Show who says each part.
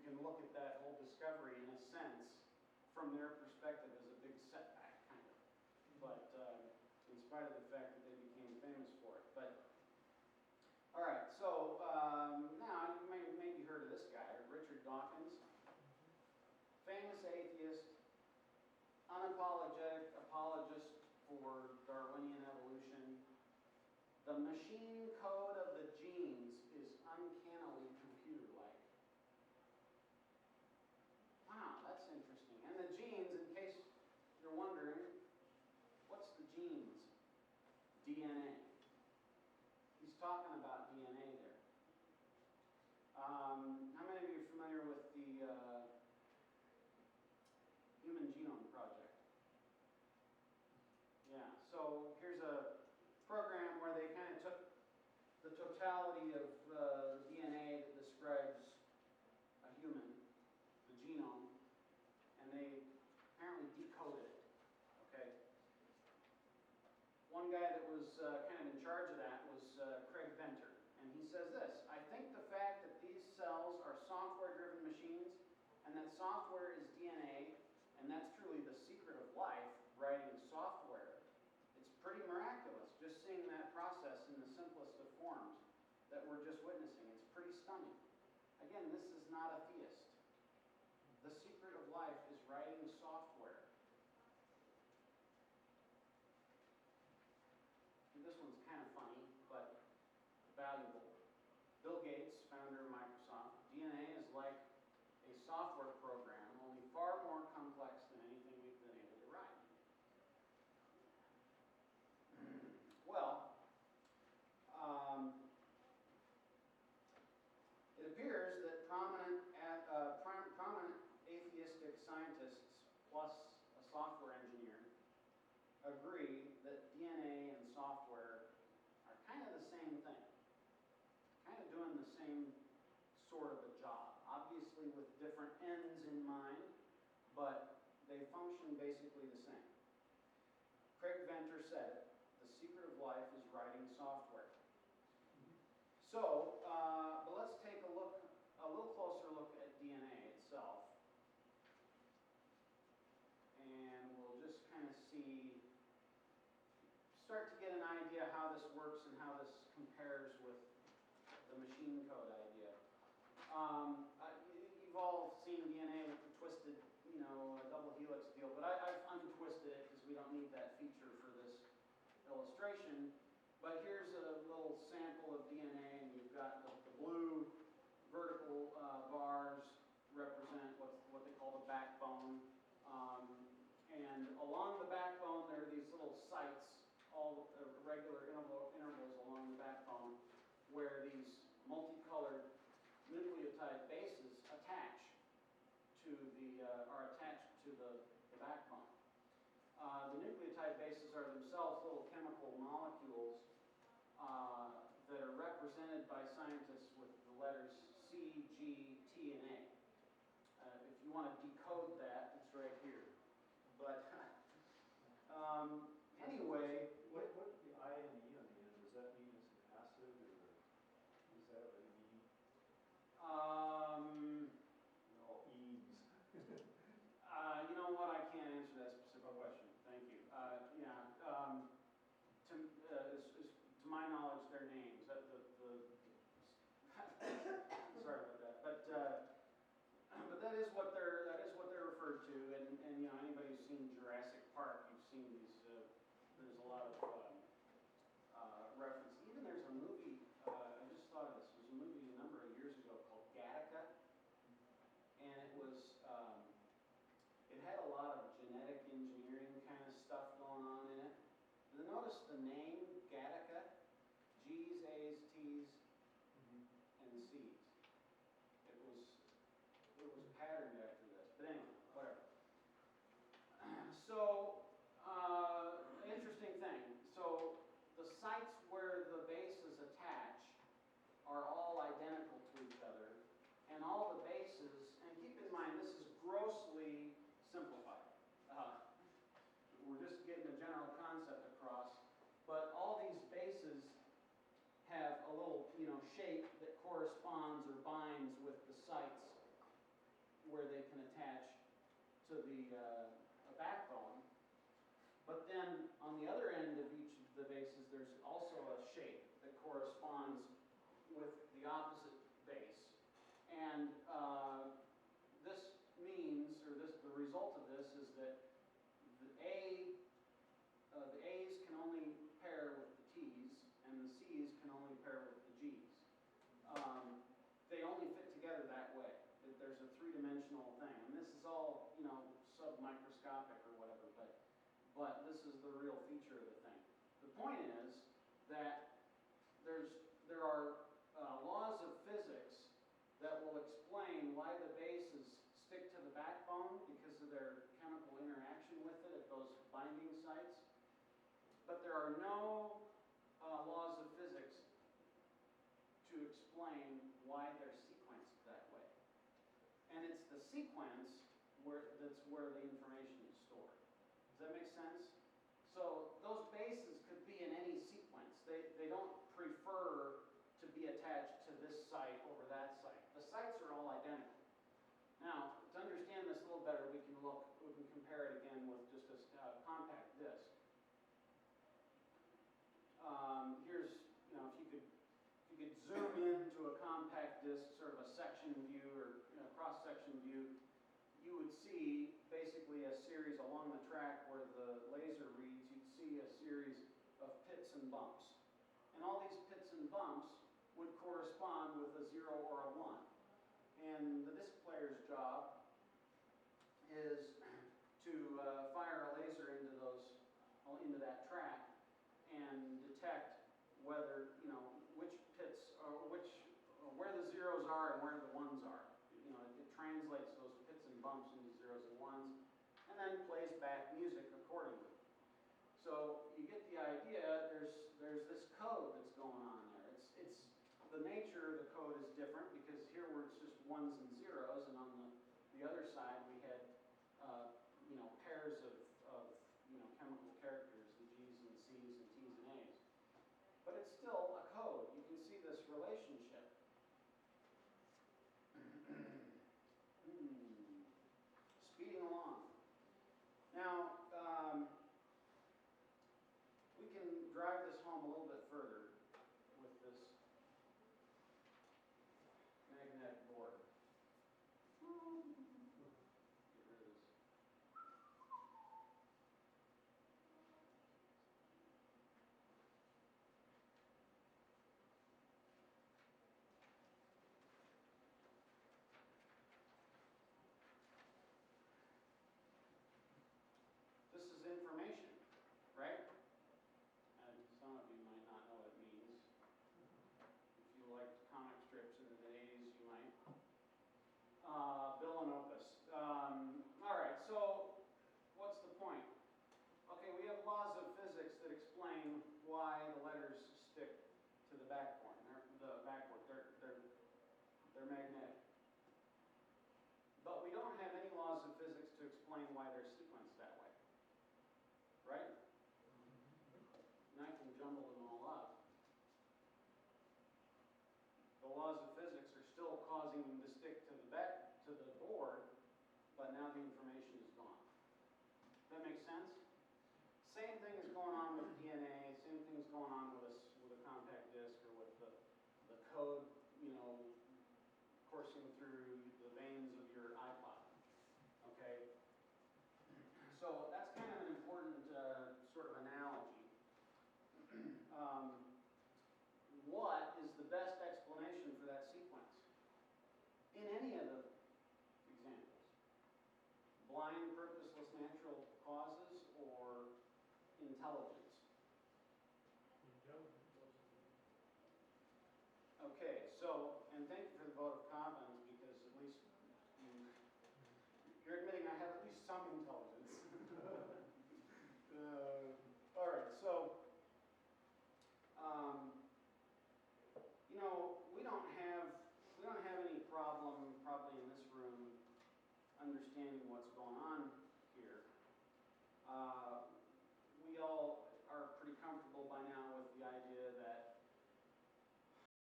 Speaker 1: can look at that whole discovery in a sense from their perspective as a big setback, kind of. But in spite of the fact that they became famous for it. But all right, so now you may maybe heard of this guy, Richard Dawkins, famous atheist, unapologetic apologist for Darwinian evolution. The machine code of the genes is uncannily computer-like. Wow, that's interesting. And the genes, in case you're wondering, what's the genes? DNA. He's talking about DNA there. How many of you are familiar with the Human Genome Project? Yeah, so here's a program where they kind of took the totality of DNA that describes a human, the genome, and they apparently decoded it, okay? One guy that was kind of in charge of that was Craig Venter, and he says this: I think the fact that these cells are software-driven machines, and that software is DNA, and that's truly the secret of life, writing software. It's pretty miraculous, just seeing that process in the simplest of forms that we're just witnessing. It's pretty stunning. Again, this is not a theist. The secret of life is writing software. And this one's kind of funny, but valuable. Bill Gates, founder of Microsoft, DNA is like a software program, only far more complex than anything we've been able to write. Well, it appears that prominent atheistic scientists plus a software engineer agree that DNA and software are kind of the same thing, kind of doing the same sort of a job, obviously with different ends in mind, but they function basically the same. Craig Venter said it: the secret of life is writing software. So, but let's take a little closer look at DNA itself, and we'll just kind of start to get an idea how this works and how this compares with the machine code idea. You've all seen DNA with the twisted, double helix deal, but I've untwisted it because we don't need that feature for this illustration. But here's a little sample of DNA, and you've got the blue vertical bars represent what they call the backbone. And along the backbone, there are these little sites, all regular intervals along the backbone, where these multicolored nucleotide bases attach to are attached to the backbone. The nucleotide bases are themselves little chemical molecules that are represented by scientists with the letters C, G, T, and A. If you want to decode that, it's right here. But anyway,
Speaker 2: what the I and the E on the end, does that mean it's an acid, or is that what it means? All E's.
Speaker 1: You know what? I can't answer that specific question. Thank you. To my knowledge, they're names. Sorry about that. But that is what they're referred to. And anybody who's seen Jurassic Park, you've seen these. There's a lot where they can attach to the backbone. But then on the other end of each of the bases, there's also a shape that corresponds with the opposite base. And this means, or the result of this is that the A's can only pair with the T's, and the C's can only pair with the G's. They only fit together that way. There's a three-dimensional thing, and this is all, sub-microscopic or whatever, but this is the real feature of the thing. The point is that there are laws of physics that will explain why the bases stick to the backbone because of their chemical interaction with it at those binding sites. But there are no laws of physics to explain why they're sequenced that way. And it's the sequence that's where the information is stored. Does that make sense? So those bases could be in any sequence. They don't prefer to be attached to this site over that site. The sites are all identical. Now, to understand this a little better, we can compare it again with just a compact disc. Here's, if you could zoom into a compact disc, sort of a section view or cross-section view, you would see basically a series along the track where the laser reads, you'd see a series of pits and bumps. And all these pits and bumps would correspond with a 0 or a 1. And the disc player's job is to fire a laser into that track and detect whether, which pits, or where the zeros are and where the ones are. It translates those pits and bumps into zeros and ones, and then plays back music accordingly. So you get the idea. There's this code that's going on there. It's the nature of the code is different because here where it's just ones and zeros, and on the other side we had pairs of chemical characters, the G's and C's and T's and A's. But it's still a code. You can see this relationship. Speeding along. Now, we can drive this home a little bit further with this magnetic board. Get rid of this. This is information, right? And some of you might not know what it means. If you liked comic strips in the 80s, you might. Bill and Opus. All right, so what's the point? Okay, we have laws of physics that explain why the letters stick to the backboard. They're magnetic. But we don't have any laws of physics to explain why they're sequenced that way. Right? And I can jumble them all up. The laws of physics are still causing them to stick to the board, but now the information is gone. That makes sense? Same thing is going on with DNA. Same thing is going on with a compact disc or with the code, coursing through the veins of your iPod. Okay. So that's kind of an important sort of analogy. What is the best explanation for that sequence? In any of the examples. Blind, purposeless, natural causes, or intelligence? Okay, so, and thank you for the vote of confidence, because at least you're admitting I have at least some intelligence. All right, so, we don't have any problem probably in this room understanding what's going on here.